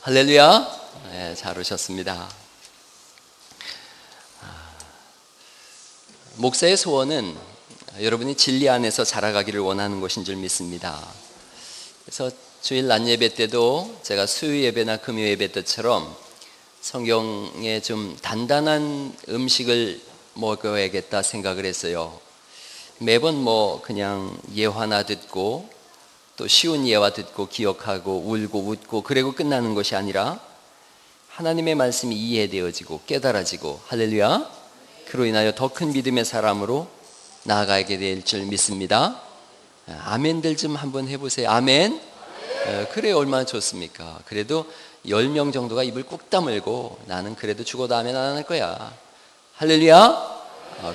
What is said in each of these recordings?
할렐루야. 네, 잘 오셨습니다. 목사의 소원은 여러분이 진리 안에서 자라가기를 원하는 것인 줄 믿습니다. 그래서 주일 낮 예배 때도 제가 수요 예배나 금요 예배 때처럼 성경에 좀 단단한 음식을 먹어야겠다 생각을 했어요. 매번 그냥 예화나 듣고 또 쉬운 예화 듣고 기억하고 울고 웃고 그리고 끝나는 것이 아니라 하나님의 말씀이 이해되어지고 깨달아지고, 할렐루야, 그로 인하여 더 큰 믿음의 사람으로 나아가게 될 줄 믿습니다. 아멘들 좀 한번 해보세요. 아멘. 그래 얼마나 좋습니까? 그래도 10명 정도가 입을 꾹 다물고 나는 그래도 죽어도 아멘 안 할 거야, 할렐루야.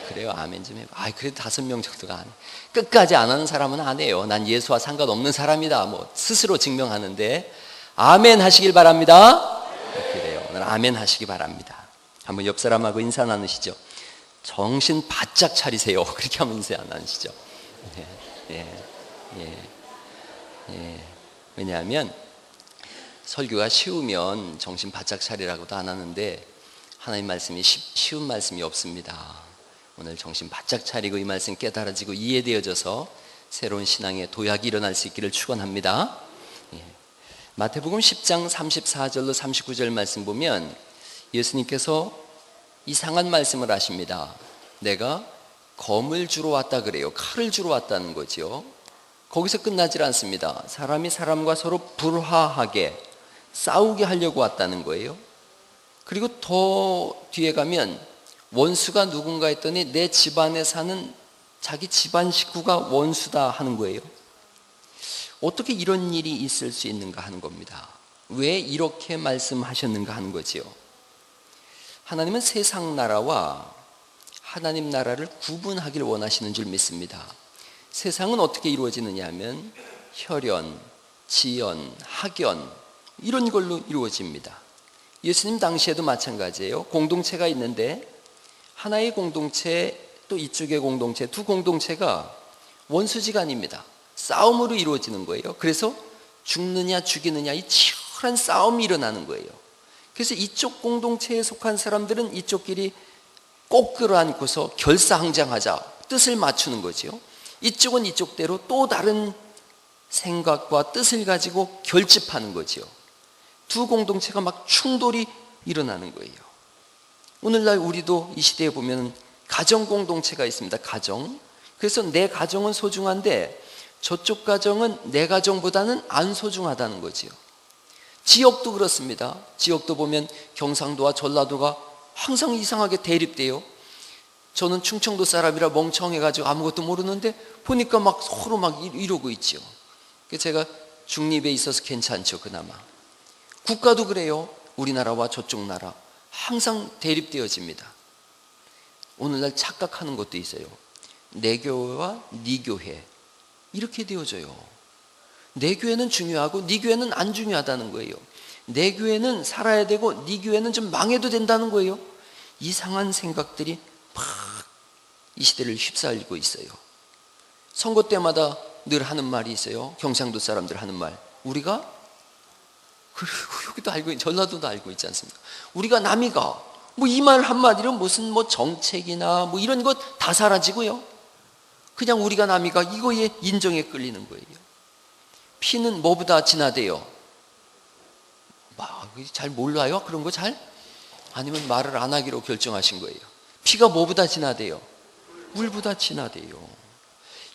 그래요, 아멘 좀 해봐. 그래도 5명 정도가 안 해. 끝까지 안 하는 사람은 안 해요. 난 예수와 상관없는 사람이다 스스로 증명하는데, 아멘 하시길 바랍니다. 그래요, 오늘 아멘 하시기 바랍니다. 한번 옆 사람하고 인사 나누시죠. 정신 바짝 차리세요. 그렇게 하면 인사 안 나누시죠. 왜냐하면 설교가 쉬우면 정신 바짝 차리라고도 안 하는데 하나님 말씀이 쉬운 말씀이 없습니다. 오늘 정신 바짝 차리고 이 말씀 깨달아지고 이해되어져서 새로운 신앙의 도약이 일어날 수 있기를 축원합니다. 마태복음 10장 34절로 39절 말씀 보면 예수님께서 이상한 말씀을 하십니다. 내가 검을 주러 왔다 그래요. 칼을 주러 왔다는 거죠. 거기서 끝나질 않습니다. 사람이 사람과 서로 불화하게 싸우게 하려고 왔다는 거예요. 그리고 더 뒤에 가면 원수가 누군가 했더니 내 집안에 사는 자기 집안 식구가 원수다 하는 거예요. 어떻게 이런 일이 있을 수 있는가 하는 겁니다. 왜 이렇게 말씀하셨는가 하는 거지요. 하나님은 세상 나라와 하나님 나라를 구분하기를 원하시는 줄 믿습니다. 세상은 어떻게 이루어지느냐 하면 혈연, 지연, 학연 이런 걸로 이루어집니다. 예수님 당시에도 마찬가지예요. 공동체가 있는데 하나의 공동체 또 이쪽의 공동체, 두 공동체가 원수지간입니다. 싸움으로 이루어지는 거예요. 그래서 죽느냐 죽이느냐 이 치열한 싸움이 일어나는 거예요. 그래서 이쪽 공동체에 속한 사람들은 이쪽끼리 꼭 끌어안고서 결사항장하자 뜻을 맞추는 거죠. 이쪽은 이쪽대로 또 다른 생각과 뜻을 가지고 결집하는 거죠. 두 공동체가 막 충돌이 일어나는 거예요. 오늘날 우리도 이 시대에 보면 가정 공동체가 있습니다. 가정. 그래서 내 가정은 소중한데 저쪽 가정은 내 가정보다는 안 소중하다는 거지요. 지역도 그렇습니다. 지역도 보면 경상도와 전라도가 항상 이상하게 대립돼요. 저는 충청도 사람이라 멍청해가지고 아무것도 모르는데 보니까 막 서로 막 이러고 있죠. 제가 중립에 있어서 괜찮죠, 그나마. 국가도 그래요. 우리나라와 저쪽 나라 항상 대립되어집니다. 오늘날 착각하는 것도 있어요. 내 교회와 네 교회 이렇게 되어져요. 내 교회는 중요하고 네 교회는 안 중요하다는 거예요. 내 교회는 살아야 되고 네 교회는 좀 망해도 된다는 거예요. 이상한 생각들이 막 이 시대를 휩싸이고 있어요. 선거 때마다 늘 하는 말이 있어요. 경상도 사람들 하는 말. 우리가 그리고 여기도 알고 전라도도 알고 있지 않습니까? 우리가 남이가 이 말 한마디로 무슨 정책이나 이런 것 다 사라지고요. 그냥 우리가 남이가 이거에 인정에 끌리는 거예요. 피는 뭐보다 진하대요. 잘 몰라요? 그런 거 잘? 아니면 말을 안 하기로 결정하신 거예요. 피가 뭐보다 진하대요? 물보다 진하대요.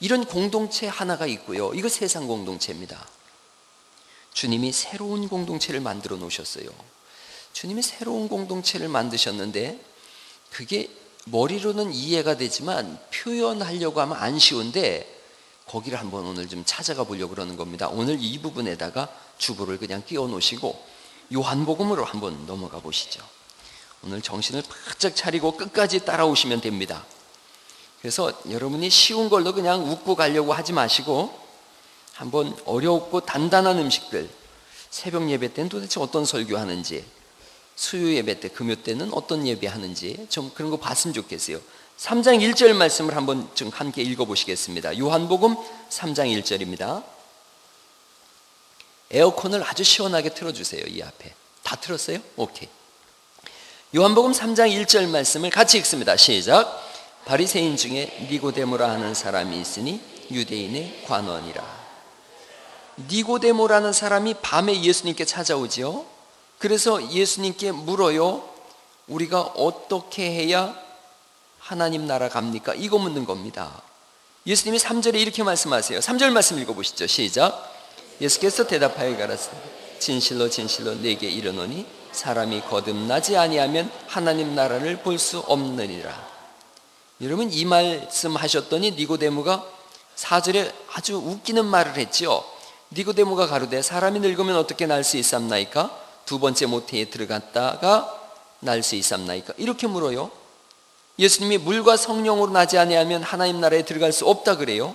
이런 공동체 하나가 있고요. 이거 세상 공동체입니다. 주님이 새로운 공동체를 만들어 놓으셨어요. 주님이 새로운 공동체를 만드셨는데 그게 머리로는 이해가 되지만 표현하려고 하면 안 쉬운데 거기를 한번 오늘 좀 찾아가 보려고 그러는 겁니다. 오늘 이 부분에다가 주보를 그냥 끼워 놓으시고 요한복음으로 한번 넘어가 보시죠. 오늘 정신을 바짝 차리고 끝까지 따라오시면 됩니다. 그래서 여러분이 쉬운 걸로 그냥 웃고 가려고 하지 마시고 한번 어렵고 단단한 음식들, 새벽 예배 때는 도대체 어떤 설교하는지, 수요 예배 때, 금요 때는 어떤 예배하는지 좀 그런 거 봤으면 좋겠어요. 3장 1절 말씀을 한번 좀 함께 읽어보시겠습니다. 요한복음 3장 1절입니다. 에어컨을 아주 시원하게 틀어주세요. 이 앞에 다 들었어요? 오케이. 요한복음 3장 1절 말씀을 같이 읽습니다. 시작. 바리새인 중에 니고데모라 하는 사람이 있으니 유대인의 관원이라. 니고데모라는 사람이 밤에 예수님께 찾아오지요. 그래서 예수님께 물어요. 우리가 어떻게 해야 하나님 나라 갑니까? 이거 묻는 겁니다. 예수님이 3절에 이렇게 말씀하세요. 3절 말씀 읽어보시죠. 시작. 예수께서 대답하여 가라사대 진실로 진실로 내게 이르노니 사람이 거듭나지 아니하면 하나님 나라를 볼 수 없느니라. 여러분, 이 말씀 하셨더니 니고데모가 4절에 아주 웃기는 말을 했죠. 니고데모가 가로되 사람이 늙으면 어떻게 날 수 있삼나이까? 두 번째 모태에 들어갔다가 날 수 있삼나이까? 이렇게 물어요. 예수님이 물과 성령으로 나지 아니하면 하나님 나라에 들어갈 수 없다 그래요.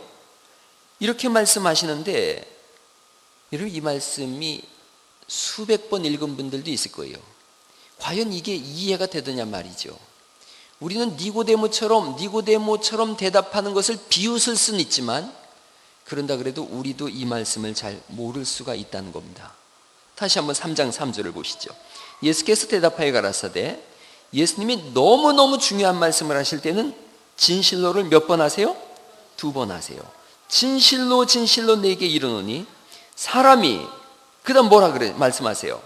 이렇게 말씀하시는데 여러분, 이 말씀이 수백 번 읽은 분들도 있을 거예요. 과연 이게 이해가 되더냐 말이죠. 우리는 니고데모처럼 대답하는 것을 비웃을 수는 있지만 그런다 그래도 우리도 이 말씀을 잘 모를 수가 있다는 겁니다. 다시 한번 3장 3절을 보시죠. 예수께서 대답하여 가라사대, 예수님이 너무너무 중요한 말씀을 하실 때는 진실로를 몇 번 하세요? 2번 하세요. 진실로 진실로 내게 이르노니 사람이, 그 다음 뭐라 그래 말씀하세요?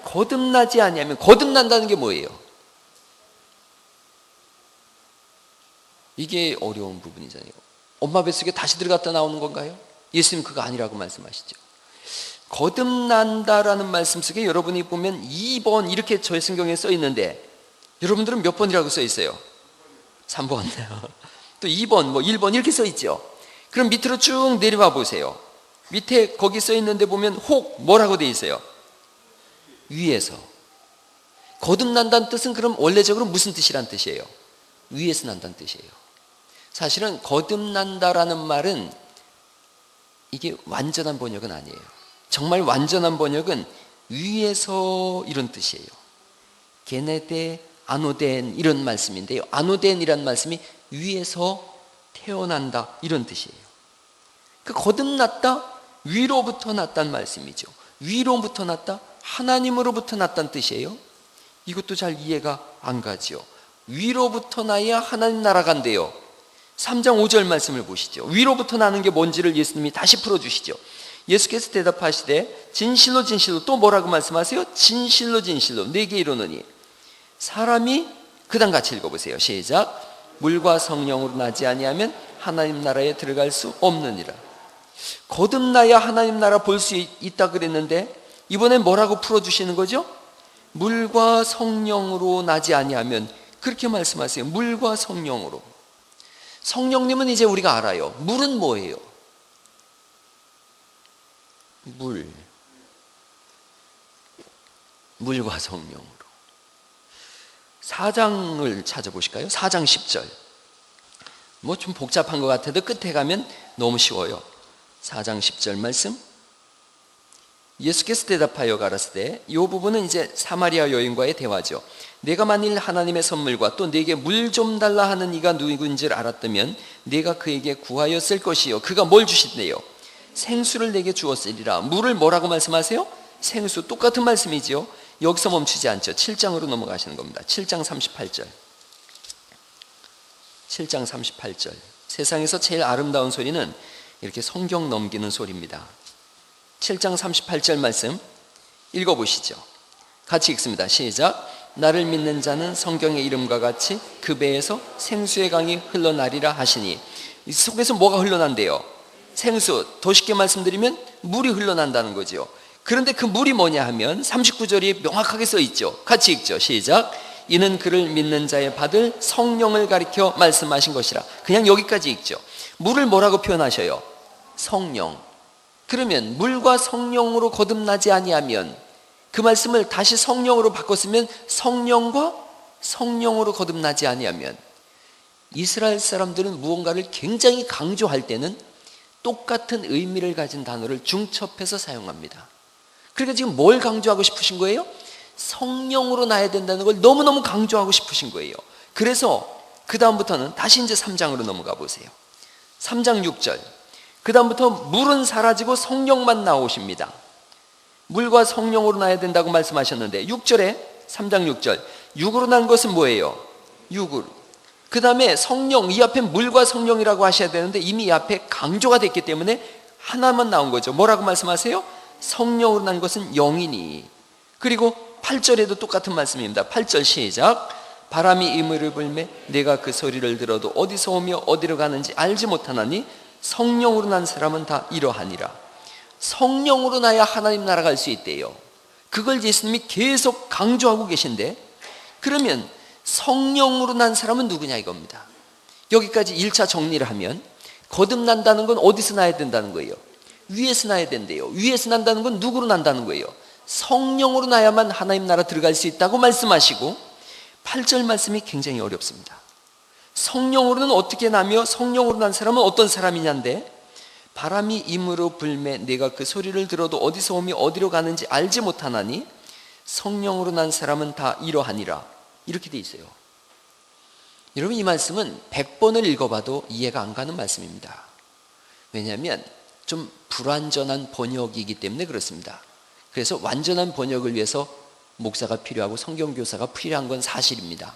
거듭나지 아니하면, 거듭난다는 게 뭐예요? 이게 어려운 부분이잖아요. 엄마 뱃속에 다시 들어갔다 나오는 건가요? 예수님 그거 아니라고 말씀하시죠. 거듭난다라는 말씀 속에 여러분이 보면 2번 이렇게 저의 성경에 써 있는데 여러분들은 몇 번이라고 써 있어요? 3번 또 2번, 뭐 1번 이렇게 써 있죠. 그럼 밑으로 쭉 내려와 보세요. 밑에 거기 써 있는데 보면 혹 뭐라고 돼 있어요? 위에서. 거듭난다는 뜻은 그럼 원래적으로 무슨 뜻이란 뜻이에요? 위에서 난다는 뜻이에요. 사실은 거듭난다라는 말은 이게 완전한 번역은 아니에요. 정말 완전한 번역은 위에서 이런 뜻이에요. 게네데 아노덴 이런 말씀인데요. 아노덴이란 말씀이 위에서 태어난다 이런 뜻이에요. 그 거듭났다, 위로부터 났다는 말씀이죠. 위로부터 났다, 하나님으로부터 났다는 뜻이에요. 이것도 잘 이해가 안 가죠. 위로부터 나야 하나님 나라 간대요. 3장 5절 말씀을 보시죠. 위로부터 나는 게 뭔지를 예수님이 다시 풀어주시죠. 예수께서 대답하시되 진실로 진실로, 또 뭐라고 말씀하세요? 진실로 진실로 내게 이르노니 사람이, 그 다음 같이 읽어보세요. 시작. 물과 성령으로 나지 아니하면 하나님 나라에 들어갈 수 없느니라. 거듭나야 하나님 나라 볼 수 있다 그랬는데 이번엔 뭐라고 풀어주시는 거죠? 물과 성령으로 나지 아니하면, 그렇게 말씀하세요. 물과 성령으로. 성령님은 이제 우리가 알아요. 물은 뭐예요? 물과 성령으로. 4장을 찾아보실까요? 4장 10절. 뭐 좀 복잡한 것 같아도 끝에 가면 너무 쉬워요. 4장 10절 말씀. 예수께서 대답하여 가라사대, 이 부분은 이제 사마리아 여인과의 대화죠. 내가 만일 하나님의 선물과 또 내게 물 좀 달라 하는 이가 누구인지를 알았다면 내가 그에게 구하였을 것이요. 그가 뭘 주신대요? 생수를 내게 주었으리라. 물을 뭐라고 말씀하세요? 생수. 똑같은 말씀이지요. 여기서 멈추지 않죠. 7장으로 넘어가시는 겁니다. 7장 38절. 7장 38절. 세상에서 제일 아름다운 소리는 이렇게 성경 넘기는 소리입니다. 7장 38절 말씀 읽어보시죠. 같이 읽습니다. 시작. 나를 믿는 자는 성경의 이름과 같이 그 배에서 생수의 강이 흘러나리라 하시니, 이 속에서 뭐가 흘러난대요? 생수. 더 쉽게 말씀드리면 물이 흘러난다는 거죠. 그런데 그 물이 뭐냐 하면 39절이 명확하게 써 있죠. 같이 읽죠. 시작. 이는 그를 믿는 자의 받을 성령을 가리켜 말씀하신 것이라. 그냥 여기까지 읽죠. 물을 뭐라고 표현하셔요? 성령. 그러면 물과 성령으로 거듭나지 아니하면, 그 말씀을 다시 성령으로 바꿨으면 성령과 성령으로 거듭나지 아니하면, 이스라엘 사람들은 무언가를 굉장히 강조할 때는 똑같은 의미를 가진 단어를 중첩해서 사용합니다. 그러니까 지금 뭘 강조하고 싶으신 거예요? 성령으로 나야 된다는 걸 너무너무 강조하고 싶으신 거예요. 그래서 그 다음부터는 다시 이제 3장으로 넘어가 보세요. 3장 6절. 그 다음부터 물은 사라지고 성령만 나오십니다. 물과 성령으로 나야 된다고 말씀하셨는데 6절에 3장 6절 육으로 난 것은 뭐예요? 육으로. 그 다음에 성령, 이 앞에 물과 성령이라고 하셔야 되는데 이미 이 앞에 강조가 됐기 때문에 하나만 나온 거죠. 뭐라고 말씀하세요? 성령으로 난 것은 영이니. 그리고 8절에도 똑같은 말씀입니다. 8절 시작. 바람이 이물을 불매 내가 그 소리를 들어도 어디서 오며 어디로 가는지 알지 못하나니 성령으로 난 사람은 다 이러하니라. 성령으로 나야 하나님 나라 갈 수 있대요. 그걸 예수님이 계속 강조하고 계신데, 그러면 성령으로 난 사람은 누구냐 이겁니다. 여기까지 1차 정리를 하면 거듭난다는 건 어디서 나야 된다는 거예요? 위에서 나야 된대요. 위에서 난다는 건 누구로 난다는 거예요? 성령으로 나야만 하나님 나라 들어갈 수 있다고 말씀하시고, 8절 말씀이 굉장히 어렵습니다. 성령으로는 어떻게 나며 성령으로 난 사람은 어떤 사람이냐인데, 바람이 임으로 불매 내가 그 소리를 들어도 어디서 오며 어디로 가는지 알지 못하나니 성령으로 난 사람은 다 이러하니라. 이렇게 돼 있어요. 여러분, 이 말씀은 100번을 읽어봐도 이해가 안 가는 말씀입니다. 왜냐하면 좀 불완전한 번역이기 때문에 그렇습니다. 그래서 완전한 번역을 위해서 목사가 필요하고 성경교사가 필요한 건 사실입니다.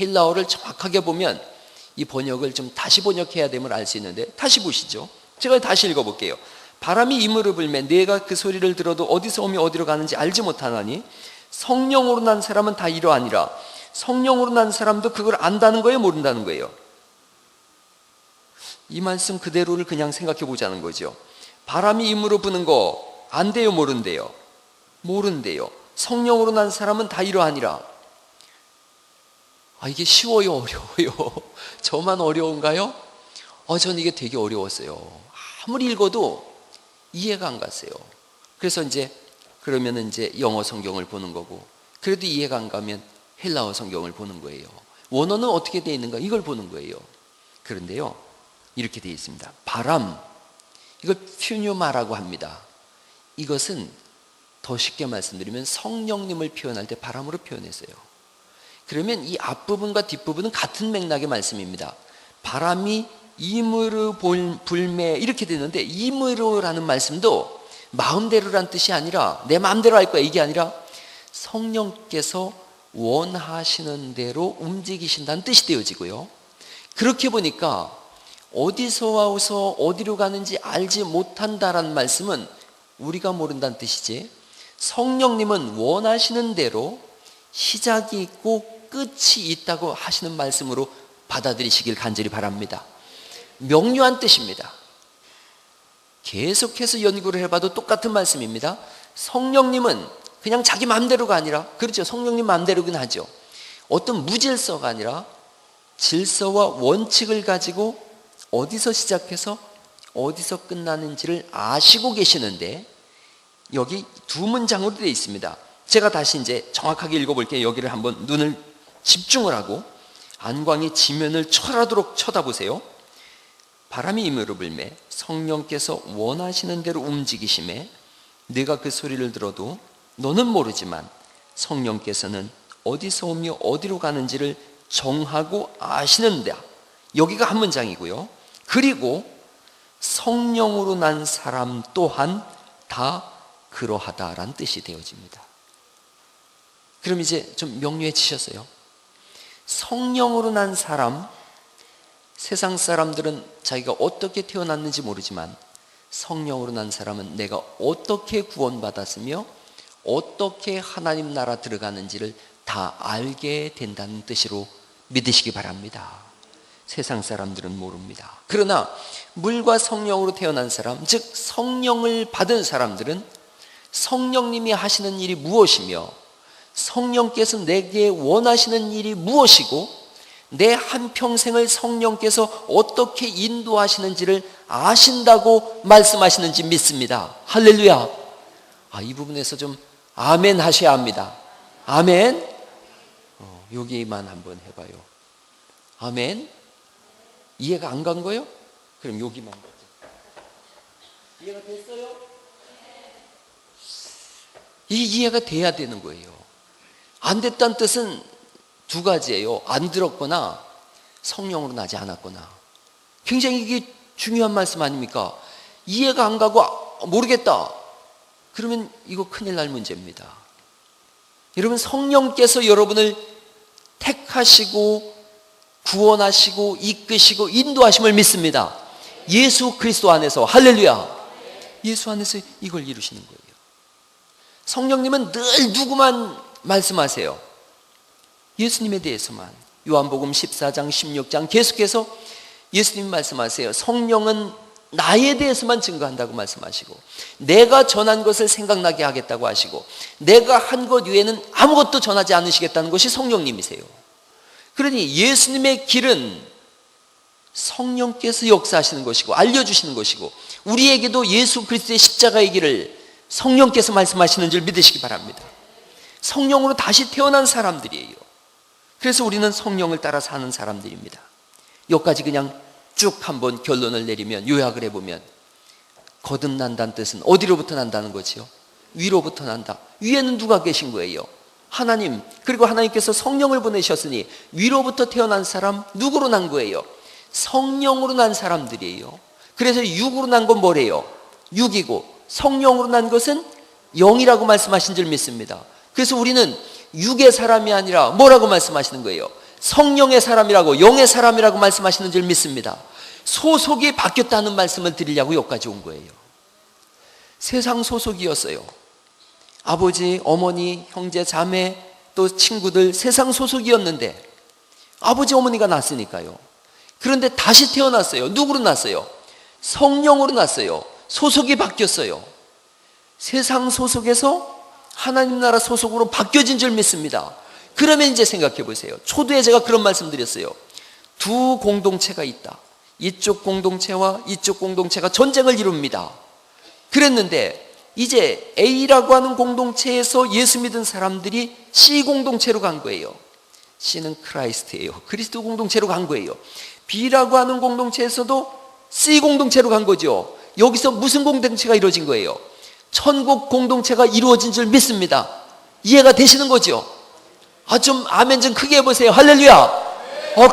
헬라어를 정확하게 보면 이 번역을 좀 다시 번역해야 됨을 알 수 있는데, 다시 보시죠. 제가 다시 읽어볼게요. 바람이 이물을 불매 내가 그 소리를 들어도 어디서 오며 어디로 가는지 알지 못하나니 성령으로 난 사람은 다 이러하니라. 성령으로 난 사람도 그걸 안다는 거예요, 모른다는 거예요? 이 말씀 그대로를 그냥 생각해 보자는 거죠. 바람이 임으로 부는 거 안돼요, 모른대요? 모른대요. 성령으로 난 사람은 다 이러하니라. 이게 쉬워요, 어려워요? 저만 어려운가요? 저는 이게 되게 어려웠어요. 아무리 읽어도 이해가 안 갔어요. 그래서 그러면 영어 성경을 보는 거고, 그래도 이해가 안 가면 헬라어 성경을 보는 거예요. 원어는 어떻게 되어 있는가 이걸 보는 거예요. 그런데요, 이렇게 되어 있습니다. 바람, 이걸 퓨뉴마라고 합니다. 이것은 더 쉽게 말씀드리면 성령님을 표현할 때 바람으로 표현했어요. 그러면 이 앞부분과 뒷부분은 같은 맥락의 말씀입니다. 바람이 임으로 불매 이렇게 되는데, 임으로라는 말씀도 마음대로란 뜻이 아니라 내 마음대로 할 거야 이게 아니라 성령께서 원하시는 대로 움직이신다는 뜻이 되어지고요. 그렇게 보니까 어디서 와서 어디로 가는지 알지 못한다라는 말씀은 우리가 모른다는 뜻이지, 성령님은 원하시는 대로 시작이 있고 끝이 있다고 하시는 말씀으로 받아들이시길 간절히 바랍니다. 명료한 뜻입니다. 계속해서 연구를 해봐도 똑같은 말씀입니다. 성령님은 그냥 자기 마음대로가 아니라, 그렇죠, 성령님 마음대로긴 하죠. 어떤 무질서가 아니라 질서와 원칙을 가지고 어디서 시작해서 어디서 끝나는지를 아시고 계시는데, 여기 두 문장으로 되어 있습니다. 제가 다시 정확하게 읽어볼게요. 여기를 한번 눈을 집중을 하고 안광이 지면을 철하도록 쳐다보세요. 바람이 임으로 불매 성령께서 원하시는 대로 움직이심에 네가 그 소리를 들어도 너는 모르지만 성령께서는 어디서 오며 어디로 가는지를 정하고 아시는다. 여기가 한 문장이고요. 그리고 성령으로 난 사람 또한 다 그러하다라는 뜻이 되어집니다. 그럼 좀 명료해지셨어요? 성령으로 난 사람, 세상 사람들은 자기가 어떻게 태어났는지 모르지만 성령으로 난 사람은 내가 어떻게 구원받았으며 어떻게 하나님 나라 들어가는지를 다 알게 된다는 뜻으로 믿으시기 바랍니다. 세상 사람들은 모릅니다. 그러나 물과 성령으로 태어난 사람, 즉 성령을 받은 사람들은 성령님이 하시는 일이 무엇이며 성령께서 내게 원하시는 일이 무엇이고 내 한평생을 성령께서 어떻게 인도하시는지를 아신다고 말씀하시는지 믿습니다. 할렐루야. 이 부분에서 좀 아멘 하셔야 합니다. 아멘. 여기만 한번 해봐요. 아멘. 이해가 안 간 거요? 그럼 여기만 보자. 이해가 됐어요? 이 이해가 돼야 되는 거예요. 안 됐다는 뜻은 두 가지예요. 안 들었거나 성령으로 나지 않았거나. 굉장히 이게 중요한 말씀 아닙니까? 이해가 안 가고 모르겠다. 그러면 이거 큰일 날 문제입니다. 여러분, 성령께서 여러분을 택하시고 구원하시고 이끄시고 인도하심을 믿습니다. 예수 그리스도 안에서. 할렐루야. 예수 안에서 이걸 이루시는 거예요. 성령님은 늘 누구만 말씀하세요? 예수님에 대해서만. 요한복음 14장 16장 계속해서 예수님 말씀하세요. 성령은 나에 대해서만 증거한다고 말씀하시고, 내가 전한 것을 생각나게 하겠다고 하시고, 내가 한 것 외에는 아무것도 전하지 않으시겠다는 것이 성령님이세요. 그러니 예수님의 길은 성령께서 역사하시는 것이고 알려주시는 것이고, 우리에게도 예수 그리스도의 십자가의 길을 성령께서 말씀하시는 줄 믿으시기 바랍니다. 성령으로 다시 태어난 사람들이에요. 그래서 우리는 성령을 따라 사는 사람들입니다. 여기까지 그냥 쭉 한번 결론을 내리면, 요약을 해보면, 거듭난다는 뜻은 어디로부터 난다는 거지요? 위로부터 난다. 위에는 누가 계신 거예요? 하나님. 그리고 하나님께서 성령을 보내셨으니 위로부터 태어난 사람, 누구로 난 거예요? 성령으로 난 사람들이에요. 그래서 육으로 난 건 뭐래요? 육이고, 성령으로 난 것은 영이라고 말씀하신 줄 믿습니다. 그래서 우리는 육의 사람이 아니라 뭐라고 말씀하시는 거예요? 성령의 사람이라고, 영의 사람이라고 말씀하시는 줄 믿습니다. 소속이 바뀌었다는 말씀을 드리려고 여기까지 온 거예요. 세상 소속이었어요. 아버지, 어머니, 형제, 자매, 또 친구들, 세상 소속이었는데 아버지, 어머니가 낳았으니까요. 그런데 다시 태어났어요. 누구로 낳았어요? 성령으로 낳았어요. 소속이 바뀌었어요. 세상 소속에서 하나님 나라 소속으로 바뀌어진 줄 믿습니다. 그러면 이제 생각해 보세요. 초두에 제가 그런 말씀 드렸어요. 두 공동체가 있다. 이쪽 공동체와 이쪽 공동체가 전쟁을 이룹니다. 그랬는데 이제 A라고 하는 공동체에서 예수 믿은 사람들이 C 공동체로 간 거예요. C는 크라이스트예요. 그리스도 공동체로 간 거예요. B라고 하는 공동체에서도 C 공동체로 간 거죠. 여기서 무슨 공동체가 이루어진 거예요? 천국 공동체가 이루어진 줄 믿습니다. 이해가 되시는 거죠? 좀 아멘 좀 크게 해보세요. 할렐루야.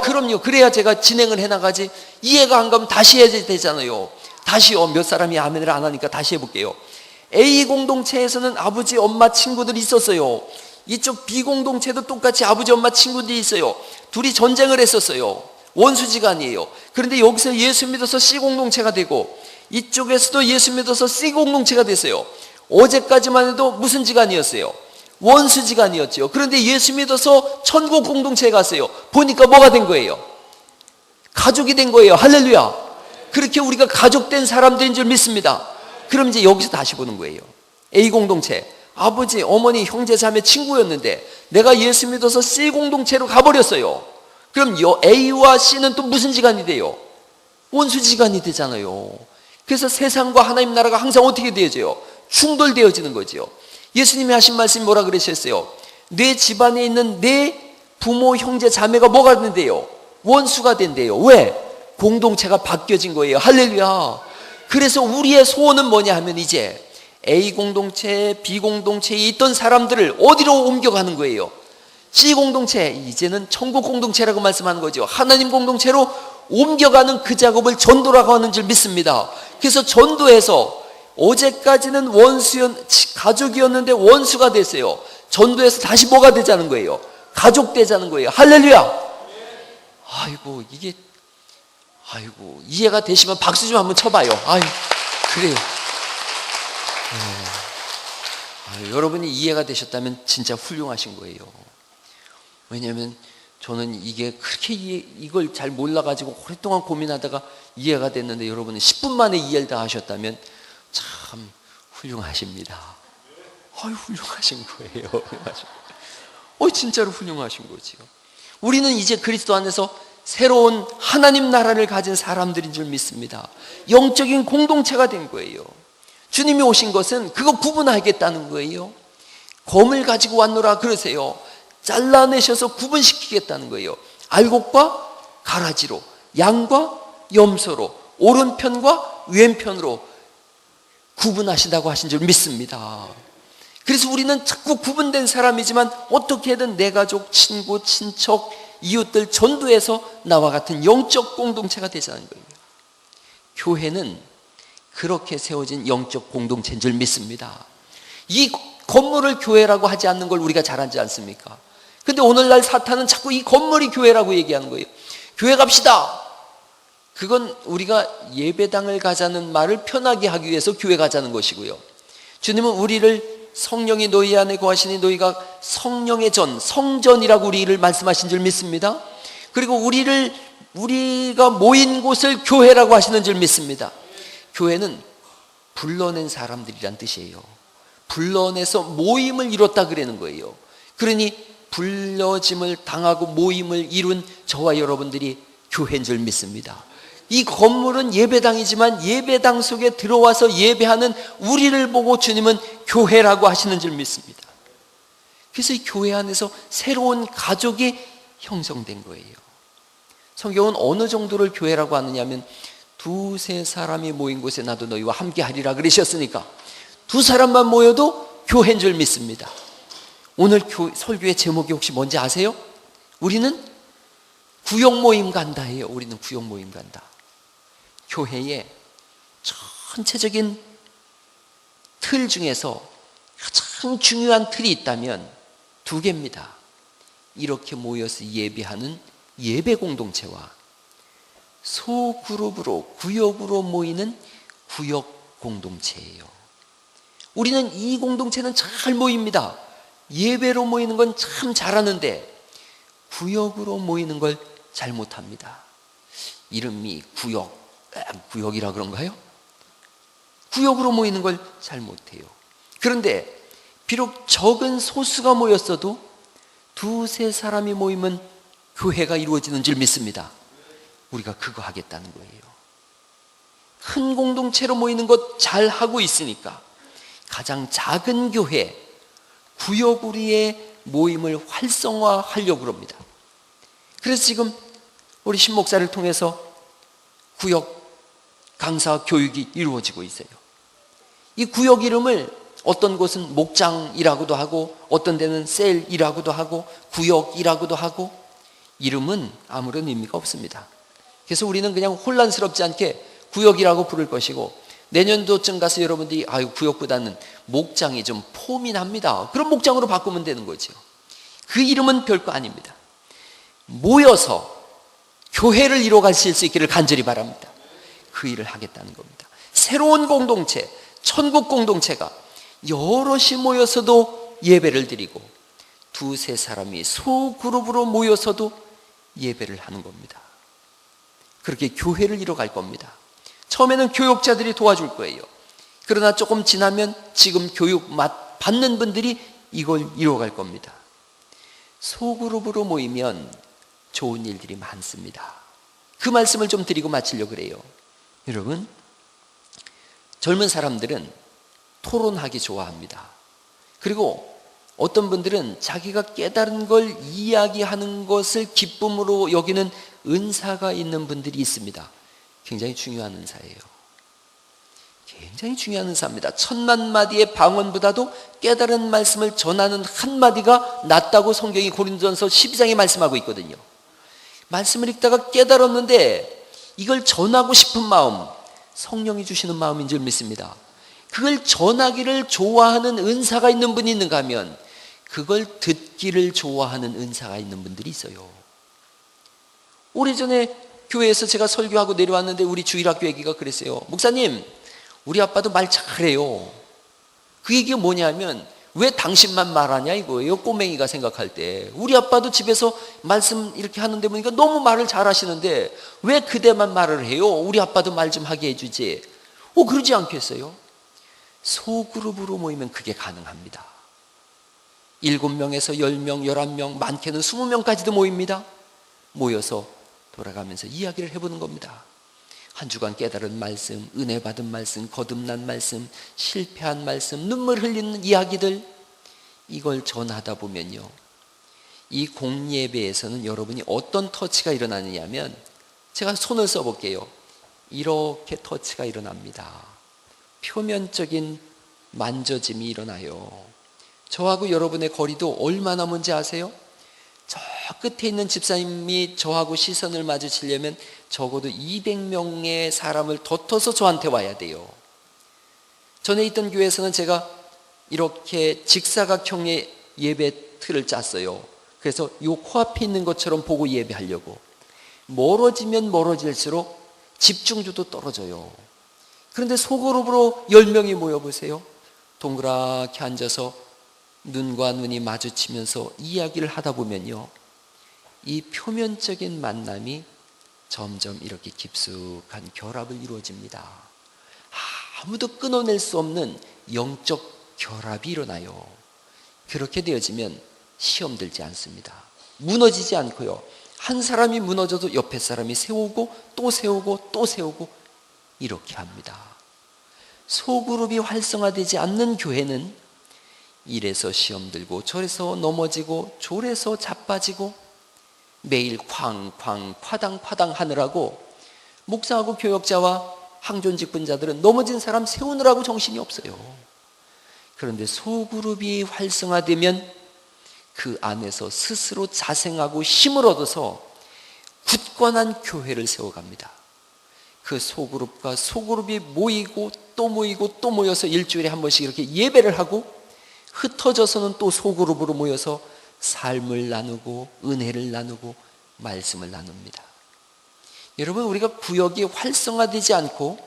그럼요. 그래야 제가 진행을 해나가지. 이해가 안 가면 다시 해야 되잖아요. 다시요. 몇 사람이 아멘을 안 하니까 다시 해볼게요. A 공동체에서는 아버지, 엄마, 친구들이 있었어요. 이쪽 B 공동체도 똑같이 아버지, 엄마, 친구들이 있어요. 둘이 전쟁을 했었어요. 원수지간이에요. 그런데 여기서 예수 믿어서 C 공동체가 되고, 이쪽에서도 예수 믿어서 C 공동체가 됐어요. 어제까지만 해도 무슨 지간이었어요? 원수지간이었죠. 그런데 예수 믿어서 천국 공동체에 갔어요. 보니까 뭐가 된 거예요? 가족이 된 거예요. 할렐루야. 그렇게 우리가 가족된 사람들인 줄 믿습니다. 그럼 이제 여기서 다시 보는 거예요. A 공동체, 아버지, 어머니, 형제, 자매, 친구였는데 내가 예수 믿어서 C 공동체로 가버렸어요. 그럼 A와 C는 또 무슨 지간이 돼요? 원수지간이 되잖아요. 그래서 세상과 하나님 나라가 항상 어떻게 되어져요? 충돌되어지는 거죠. 예수님이 하신 말씀이 뭐라 그러셨어요? 내 집안에 있는 내 부모, 형제, 자매가 뭐가 된대요? 원수가 된대요. 왜? 공동체가 바뀌어진 거예요. 할렐루야. 그래서 우리의 소원은 뭐냐 하면 이제 A 공동체, B 공동체에 있던 사람들을 어디로 옮겨가는 거예요? C 공동체, 이제는 천국 공동체라고 말씀하는 거죠. 하나님 공동체로 옮겨가는 그 작업을 전도라고 하는 줄 믿습니다. 그래서 전도해서 어제까지는 가족이었는데 원수가 됐어요. 전도해서 다시 뭐가 되자는 거예요? 가족 되자는 거예요. 할렐루야. 이해가 되시면 박수 좀 한번 쳐봐요. 그래요. 여러분이 이해가 되셨다면 진짜 훌륭하신 거예요. 왜냐하면 저는 이게 그렇게 이걸 잘 몰라가지고 오랫동안 고민하다가 이해가 됐는데, 여러분은 10분 만에 이해를 다 하셨다면 참 훌륭하십니다. 훌륭하신 거예요. 진짜로 훌륭하신 거지요. 우리는 이제 그리스도 안에서 새로운 하나님 나라를 가진 사람들인 줄 믿습니다. 영적인 공동체가 된 거예요. 주님이 오신 것은 그거 구분하겠다는 거예요. 검을 가지고 왔노라 그러세요. 잘라내셔서 구분시키겠다는 거예요. 알곡과 가라지로, 양과 염소로, 오른편과 왼편으로 구분하신다고 하신 줄 믿습니다. 그래서 우리는 자꾸 구분된 사람이지만 어떻게든 내 가족, 친구, 친척, 이웃들 전도해서 나와 같은 영적 공동체가 되자는 거예요. 교회는 그렇게 세워진 영적 공동체인 줄 믿습니다. 이 건물을 교회라고 하지 않는 걸 우리가 잘 알지 않습니까? 근데 오늘날 사탄은 자꾸 이 건물이 교회라고 얘기하는 거예요. 교회 갑시다. 그건 우리가 예배당을 가자는 말을 편하게 하기 위해서 교회 가자는 것이고요. 주님은 우리를 성령이 너희 안에 거하시니 너희가 성령의 전, 성전이라고 우리를 말씀하신 줄 믿습니다. 그리고 우리가 모인 곳을 교회라고 하시는 줄 믿습니다. 교회는 불러낸 사람들이란 뜻이에요. 불러내서 모임을 이뤘다 그러는 거예요. 그러니 불러짐을 당하고 모임을 이룬 저와 여러분들이 교회인 줄 믿습니다. 이 건물은 예배당이지만 예배당 속에 들어와서 예배하는 우리를 보고 주님은 교회라고 하시는 줄 믿습니다. 그래서 이 교회 안에서 새로운 가족이 형성된 거예요. 성경은 어느 정도를 교회라고 하느냐면 두세 사람이 모인 곳에 나도 너희와 함께 하리라 그러셨으니까 두 사람만 모여도 교회인 줄 믿습니다. 오늘 설교의 제목이 혹시 뭔지 아세요? 우리는 구역 모임 간다예요. 우리는 구역 모임 간다. 교회의 전체적인 틀 중에서 가장 중요한 틀이 있다면 두 개입니다. 이렇게 모여서 예배하는 예배 공동체와 소그룹으로 구역으로 모이는 구역 공동체예요. 우리는 이 공동체는 잘 모입니다. 예배로 모이는 건 참 잘하는데 구역으로 모이는 걸 잘 못합니다. 이름이 구역이라 그런가요? 구역으로 모이는 걸 잘 못해요. 그런데 비록 적은 소수가 모였어도 두세 사람이 모이면 교회가 이루어지는 줄 믿습니다. 우리가 그거 하겠다는 거예요. 큰 공동체로 모이는 것 잘 하고 있으니까 가장 작은 교회, 구역우리의 모임을 활성화하려고 합니다. 그래서 지금 우리 신 목사를 통해서 구역 강사 교육이 이루어지고 있어요. 이 구역 이름을 어떤 곳은 목장이라고도 하고 어떤 데는 셀이라고도 하고 구역이라고도 하고 이름은 아무런 의미가 없습니다. 그래서 우리는 그냥 혼란스럽지 않게 구역이라고 부를 것이고 내년도쯤 가서 여러분들이 구역보다는 목장이 좀 폼이 납니다. 그럼 목장으로 바꾸면 되는 거죠. 그 이름은 별거 아닙니다. 모여서 교회를 이뤄가실 수 있기를 간절히 바랍니다. 그 일을 하겠다는 겁니다. 새로운 공동체, 천국 공동체가 여럿이 모여서도 예배를 드리고 두세 사람이 소그룹으로 모여서도 예배를 하는 겁니다. 그렇게 교회를 이뤄갈 겁니다. 처음에는 교육자들이 도와줄 거예요. 그러나 조금 지나면 지금 교육 받는 분들이 이걸 이뤄갈 겁니다. 소그룹으로 모이면 좋은 일들이 많습니다. 그 말씀을 좀 드리고 마치려고 그래요. 여러분, 젊은 사람들은 토론하기 좋아합니다. 그리고 어떤 분들은 자기가 깨달은 걸 이야기하는 것을 기쁨으로 여기는 은사가 있는 분들이 있습니다. 굉장히 중요한 은사예요. 굉장히 중요한 은사입니다. 10,000마디의 방언보다도 깨달은 말씀을 전하는 한마디가 낫다고 성경이 고린도전서 12장에 말씀하고 있거든요. 말씀을 읽다가 깨달았는데 이걸 전하고 싶은 마음, 성령이 주시는 마음인 줄 믿습니다. 그걸 전하기를 좋아하는 은사가 있는 분이 있는가 하면 그걸 듣기를 좋아하는 은사가 있는 분들이 있어요. 오래전에 교회에서 제가 설교하고 내려왔는데 우리 주일학교 얘기가 그랬어요. 목사님, 우리 아빠도 말 잘해요. 그 얘기가 뭐냐면 왜 당신만 말하냐 이거예요. 꼬맹이가 생각할 때. 우리 아빠도 집에서 말씀 이렇게 하는데 보니까 너무 말을 잘하시는데 왜 그대만 말을 해요? 우리 아빠도 말 좀 하게 해주지. 그러지 않겠어요? 소그룹으로 모이면 그게 가능합니다. 7명에서 10명, 11명, 많게는 20명까지도 모입니다. 모여서 돌아가면서 이야기를 해보는 겁니다. 한 주간 깨달은 말씀, 은혜 받은 말씀, 거듭난 말씀, 실패한 말씀, 눈물 흘리는 이야기들, 이걸 전하다 보면요, 이 공예배에서는 여러분이 어떤 터치가 일어나느냐 하면 제가 손을 써볼게요. 이렇게 터치가 일어납니다. 표면적인 만져짐이 일어나요. 저하고 여러분의 거리도 얼마나 먼지 아세요? 저 끝에 있는 집사님이 저하고 시선을 마주치려면 적어도 200명의 사람을 덮어서 저한테 와야 돼요. 전에 있던 교회에서는 제가 이렇게 직사각형의 예배 틀을 짰어요. 그래서 요 코앞에 있는 것처럼 보고 예배하려고. 멀어지면 멀어질수록 집중도도 떨어져요. 그런데 소그룹으로 10명이 모여보세요. 동그랗게 앉아서 눈과 눈이 마주치면서 이야기를 하다 보면요, 이 표면적인 만남이 점점 이렇게 깊숙한 결합을 이루어집니다. 아무도 끊어낼 수 없는 영적 결합이 일어나요. 그렇게 되어지면 시험 들지 않습니다. 무너지지 않고요, 한 사람이 무너져도 옆에 사람이 세우고 또 세우고 또 세우고 이렇게 합니다. 소그룹이 활성화되지 않는 교회는 이래서 시험 들고 저래서 넘어지고 저래서 자빠지고 매일 쾅쾅 파당파당 하느라고 목사하고 교역자와 항존직분자들은 넘어진 사람 세우느라고 정신이 없어요. 그런데 소그룹이 활성화되면 그 안에서 스스로 자생하고 힘을 얻어서 굳건한 교회를 세워갑니다. 그 소그룹과 소그룹이 모이고 또 모이고 또 모여서 일주일에 한 번씩 이렇게 예배를 하고, 흩어져서는 또 소그룹으로 모여서 삶을 나누고 은혜를 나누고 말씀을 나눕니다. 여러분, 우리가 구역이 활성화되지 않고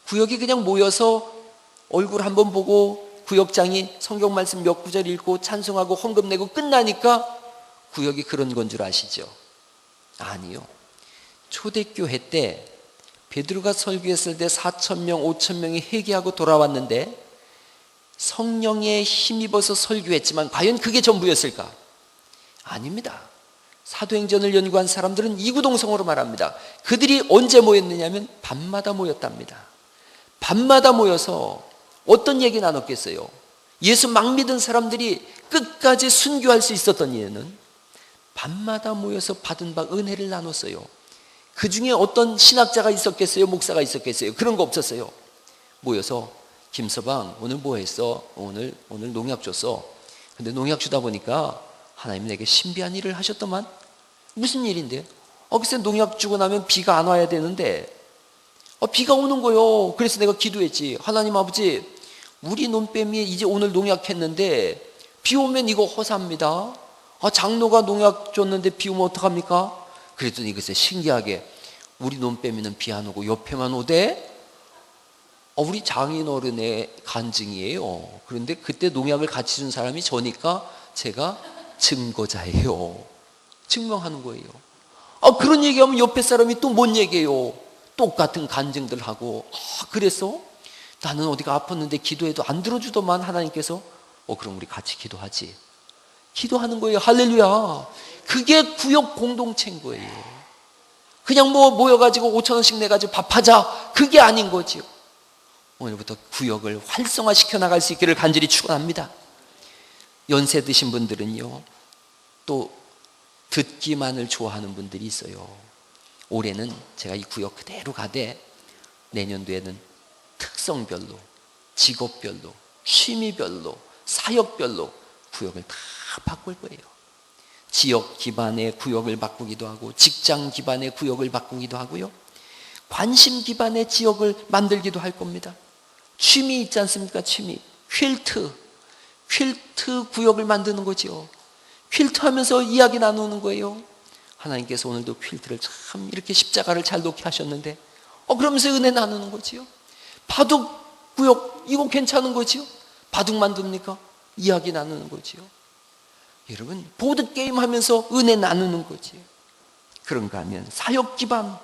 구역이 그냥 모여서 얼굴 한번 보고 구역장이 성경 말씀 몇 구절 읽고 찬송하고 헌금 내고 끝나니까 구역이 그런 건 줄 아시죠? 아니요. 초대교회 때 베드로가 설교했을 때 4,000명, 5,000명이 회개하고 돌아왔는데 성령에 힘입어서 설교했지만 과연 그게 전부였을까? 아닙니다. 사도행전을 연구한 사람들은 이구동성으로 말합니다. 그들이 언제 모였느냐면 밤마다 모였답니다. 밤마다 모여서 어떤 얘기 나눴겠어요? 예수 막 믿은 사람들이 끝까지 순교할 수 있었던 이유는 밤마다 모여서 받은 바 은혜를 나눴어요. 그 중에 어떤 신학자가 있었겠어요? 목사가 있었겠어요? 그런 거 없었어요. 모여서 김서방 오늘 뭐 했어? 오늘 농약 줬어. 근데 농약 주다 보니까 하나님 내게 신비한 일을 하셨더만. 무슨 일인데? 글쎄 농약 주고 나면 비가 안 와야 되는데 비가 오는 거요. 그래서 내가 기도했지. 하나님 아버지, 우리 논뱀이 이제 오늘 농약했는데 비 오면 이거 허사합니다. 장로가 농약 줬는데 비 오면 어떡합니까? 그랬더니 글쎄 신기하게 우리 논뱀이는 비 안 오고 옆에만 오대? 우리 장인어른의 간증이에요. 그런데 그때 농약을 같이 준 사람이 저니까 제가 증거자예요. 증명하는 거예요. 그런 얘기하면 옆에 사람이 또 뭔 얘기예요? 똑같은 간증들 하고. 그래서 나는 어디가 아팠는데 기도해도 안 들어주더만 하나님께서. 그럼 우리 같이 기도하지. 기도하는 거예요. 할렐루야. 그게 구역 공동체인 거예요. 그냥 모여가지고 5,000원씩 내가지고 밥하자, 그게 아닌 거지요. 오늘부터 구역을 활성화시켜 나갈 수 있기를 간절히 축원합니다. 연세 드신 분들은요, 또 듣기만을 좋아하는 분들이 있어요. 올해는 제가 이 구역 그대로 가되 내년도에는 특성별로, 직업별로, 취미별로, 사역별로 구역을 다 바꿀 거예요. 지역 기반의 구역을 바꾸기도 하고, 직장 기반의 구역을 바꾸기도 하고요, 관심 기반의 지역을 만들기도 할 겁니다. 취미 있지 않습니까? 취미. 퀼트 구역을 만드는 거죠. 퀼트 하면서 이야기 나누는 거예요. 하나님께서 오늘도 퀼트를 참 이렇게 십자가를 잘 놓게 하셨는데 그러면서 은혜 나누는 거지요. 바둑 구역, 이거 괜찮은 거지요. 바둑 만듭니까? 이야기 나누는 거지요. 여러분, 보드게임 하면서 은혜 나누는 거지요. 그런가 하면 사역 기반,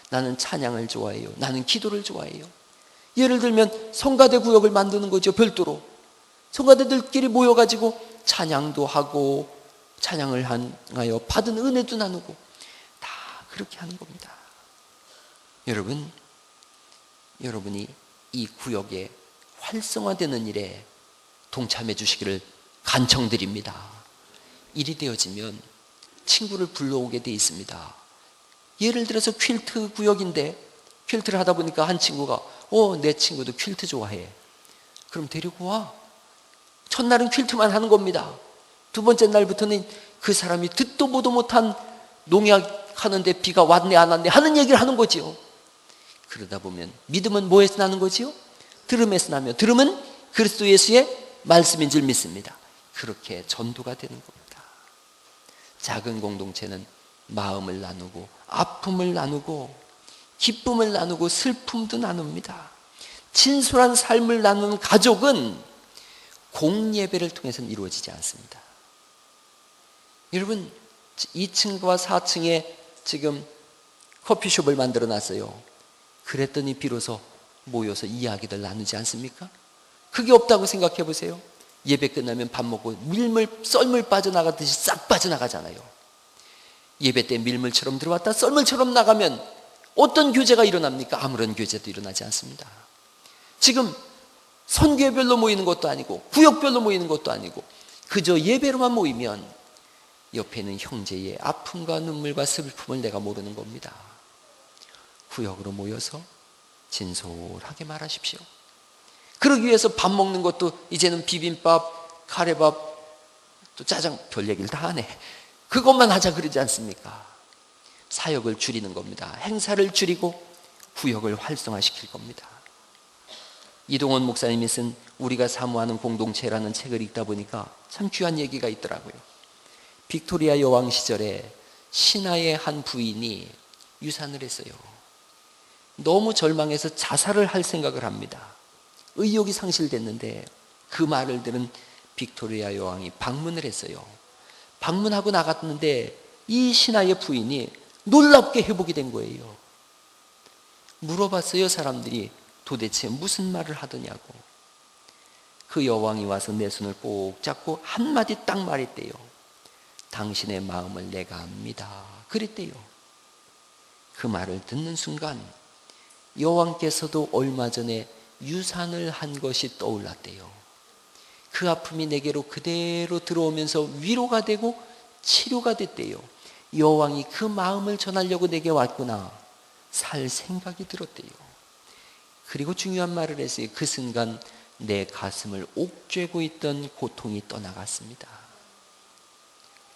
나는 찬양을 좋아해요. 나는 기도를 좋아해요. 예를 들면 성가대 구역을 만드는 거죠. 별도로 성가대들끼리 모여가지고 찬양도 하고, 찬양을 하여 받은 은혜도 나누고, 다 그렇게 하는 겁니다. 여러분이 이 구역에 활성화되는 일에 동참해 주시기를 간청드립니다. 일이 되어지면 친구를 불러오게 돼 있습니다. 예를 들어서 퀼트 구역인데 퀼트를 하다 보니까 한 친구가 내 친구도 퀼트 좋아해. 그럼 데리고 와. 첫날은 퀼트만 하는 겁니다. 두 번째 날부터는 그 사람이 듣도 보도 못한 농약하는데 비가 왔네 안 왔네 하는 얘기를 하는 거지요. 그러다 보면 믿음은 뭐에서 나는 거지요? 들음에서 나며, 들음은 그리스도 예수의 말씀인 줄 믿습니다. 그렇게 전도가 되는 겁니다. 작은 공동체는 마음을 나누고 아픔을 나누고 기쁨을 나누고 슬픔도 나눕니다. 진솔한 삶을 나누는 가족은 공예배를 통해서는 이루어지지 않습니다. 여러분, 2층과 4층에 지금 커피숍을 만들어 놨어요. 그랬더니 비로소 모여서 이야기들 나누지 않습니까? 그게 없다고 생각해 보세요. 예배 끝나면 밥 먹고 썰물 빠져나가듯이 싹 빠져나가잖아요. 예배 때 밀물처럼 들어왔다 썰물처럼 나가면 어떤 교제가 일어납니까? 아무런 교제도 일어나지 않습니다. 지금 선교회별로 모이는 것도 아니고 구역별로 모이는 것도 아니고 그저 예배로만 모이면 옆에 있는 형제의 아픔과 눈물과 슬픔을 내가 모르는 겁니다. 구역으로 모여서 진솔하게 말하십시오. 그러기 위해서 밥 먹는 것도 이제는 비빔밥, 카레밥, 또 짜장, 별 얘기를 다 하네. 그것만 하자 그러지 않습니까? 사역을 줄이는 겁니다. 행사를 줄이고 구역을 활성화시킬 겁니다. 이동원 목사님이 쓴 우리가 사모하는 공동체라는 책을 읽다 보니까 참 귀한 얘기가 있더라고요. 빅토리아 여왕 시절에 신하의 한 부인이 유산을 했어요. 너무 절망해서 자살을 할 생각을 합니다. 의욕이 상실됐는데 그 말을 들은 빅토리아 여왕이 방문을 했어요. 방문하고 나갔는데 이 신하의 부인이 놀랍게 회복이 된 거예요. 물어봤어요. 사람들이 도대체 무슨 말을 하더냐고. 그 여왕이 와서 내 손을 꼭 잡고 한마디 딱 말했대요. 당신의 마음을 내가 압니다. 그랬대요. 그 말을 듣는 순간 여왕께서도 얼마 전에 유산을 한 것이 떠올랐대요. 그 아픔이 내게로 그대로 들어오면서 위로가 되고 치료가 됐대요. 여왕이 그 마음을 전하려고 내게 왔구나. 살 생각이 들었대요. 그리고 중요한 말을 했어요. 그 순간 내 가슴을 옥죄고 있던 고통이 떠나갔습니다.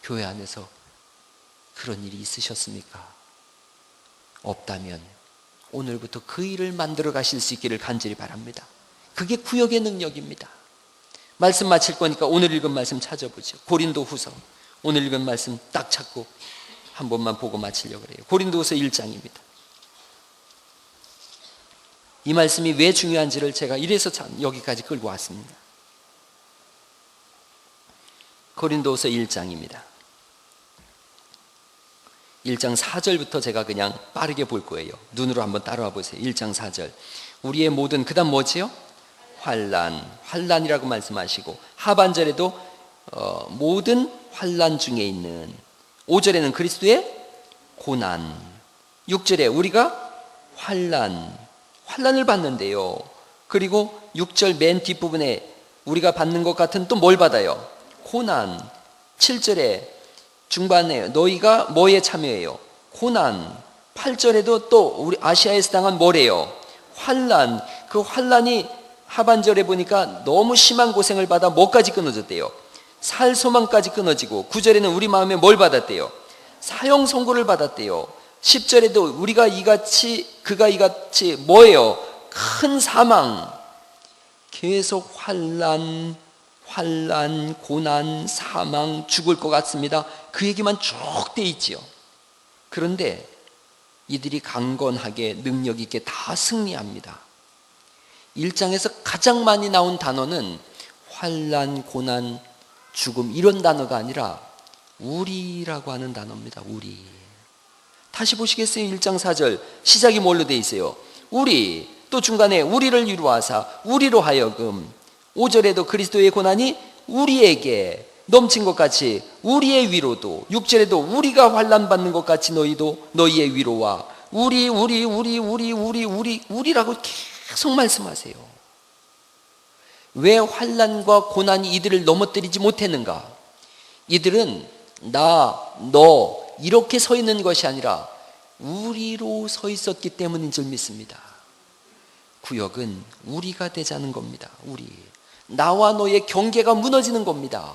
교회 안에서 그런 일이 있으셨습니까? 없다면 오늘부터 그 일을 만들어 가실 수 있기를 간절히 바랍니다. 그게 구역의 능력입니다. 말씀 마칠 거니까 오늘 읽은 말씀 찾아보죠. 고린도후서 오늘 읽은 말씀 딱 찾고 한 번만 보고 마치려고 그래요. 고린도후서 1장입니다. 이 말씀이 왜 중요한지를 제가 이래서 여기까지 끌고 왔습니다. 고린도후서 1장입니다. 1장 4절부터 제가 그냥 빠르게 볼 거예요. 눈으로 한번 따라와 보세요. 1장 4절. 우리의 모든, 그 다음 뭐지요? 환난이라고 말씀하시고, 하반절에도 모든 환난 중에 있는, 5절에는 그리스도의 고난, 6절에 우리가 환난을 받는데요. 그리고 6절 맨 뒷부분에 우리가 받는 것 같은 또 뭘 받아요? 고난. 7절에 중반에 너희가 뭐에 참여해요? 고난. 8절에도 또 우리 아시아에서 당한 뭐래요? 환난. 그 환난이 하반절에 보니까 너무 심한 고생을 받아 뭐까지 끊어졌대요? 살 소망까지 끊어지고, 9절에는 우리 마음에 뭘 받았대요? 사형 선고를 받았대요. 10절에도 우리가 그가 이같이 뭐예요? 큰 사망. 계속 환난, 고난, 사망, 죽을 것 같습니다. 그 얘기만 쭉 돼 있지요. 그런데 이들이 강건하게 능력 있게 다 승리합니다. 1장에서 가장 많이 나온 단어는 환난, 고난, 죽음 이런 단어가 아니라 우리라고 하는 단어입니다. 우리. 다시 보시겠어요? 1장 4절 시작이 뭘로 돼 있어요? 우리. 또 중간에 우리를 위로하사 우리로 하여금. 5절에도 그리스도의 고난이 우리에게 넘친 것 같이 우리의 위로도, 6절에도 우리가 환난 받는 것 같이 너희도 너희의 위로와 우리라고 계속 말씀하세요. 왜 환난과 고난이 이들을 넘어뜨리지 못했는가? 이들은 나, 너 이렇게 서 있는 것이 아니라 우리로 서 있었기 때문인 줄 믿습니다. 구역은 우리가 되자는 겁니다. 우리. 나와 너의 경계가 무너지는 겁니다.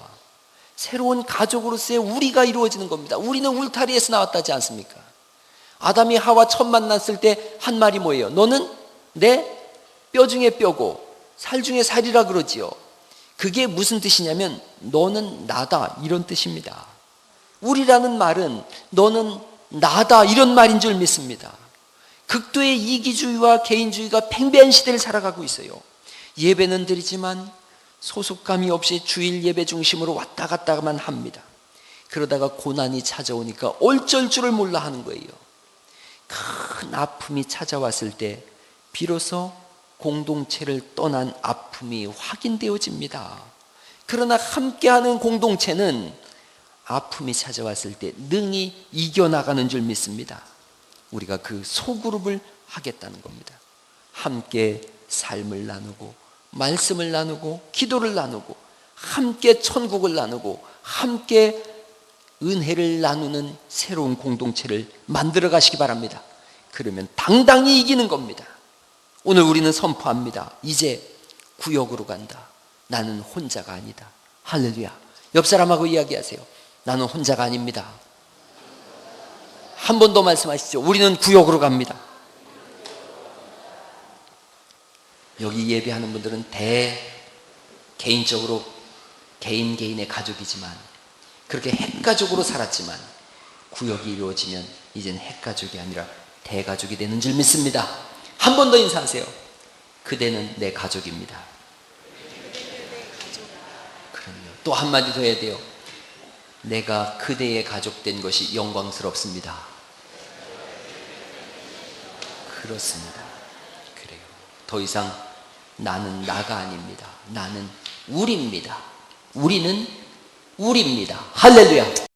새로운 가족으로서의 우리가 이루어지는 겁니다. 우리는 울타리에서 나왔다지 않습니까? 아담이 하와 처음 만났을 때 한 말이 뭐예요? 너는 내 뼈 중에 뼈고 살 중에 살이라 그러지요. 그게 무슨 뜻이냐면 너는 나다 이런 뜻입니다. 우리라는 말은 너는 나다 이런 말인 줄 믿습니다. 극도의 이기주의와 개인주의가 팽배한 시대를 살아가고 있어요. 예배는 드리지만 소속감이 없이 주일 예배 중심으로 왔다 갔다만 합니다. 그러다가 고난이 찾아오니까 어쩔 줄을 몰라 하는 거예요. 큰 아픔이 찾아왔을 때 비로소 공동체를 떠난 아픔이 확인되어집니다. 그러나 함께하는 공동체는 아픔이 찾아왔을 때 능히 이겨나가는 줄 믿습니다. 우리가 그 소그룹을 하겠다는 겁니다. 함께 삶을 나누고 말씀을 나누고 기도를 나누고 함께 천국을 나누고 함께 은혜를 나누는 새로운 공동체를 만들어 가시기 바랍니다. 그러면 당당히 이기는 겁니다. 오늘 우리는 선포합니다. 이제 구역으로 간다. 나는 혼자가 아니다. 할렐루야. 옆 사람하고 이야기하세요. 나는 혼자가 아닙니다. 한 번 더 말씀하시죠. 우리는 구역으로 갑니다. 여기 예배하는 분들은 개인적으로 개인의 가족이지만 그렇게 핵가족으로 살았지만 구역이 이루어지면 이젠 핵가족이 아니라 대가족이 되는 줄 믿습니다. 한 번 더 인사하세요. 그대는 내 가족입니다. 그럼요. 또 한마디 더 해야 돼요. 내가 그대의 가족 된 것이 영광스럽습니다. 그렇습니다. 그래요. 더 이상 나는 나가 아닙니다. 나는 우리입니다. 우리는 우리입니다. 할렐루야.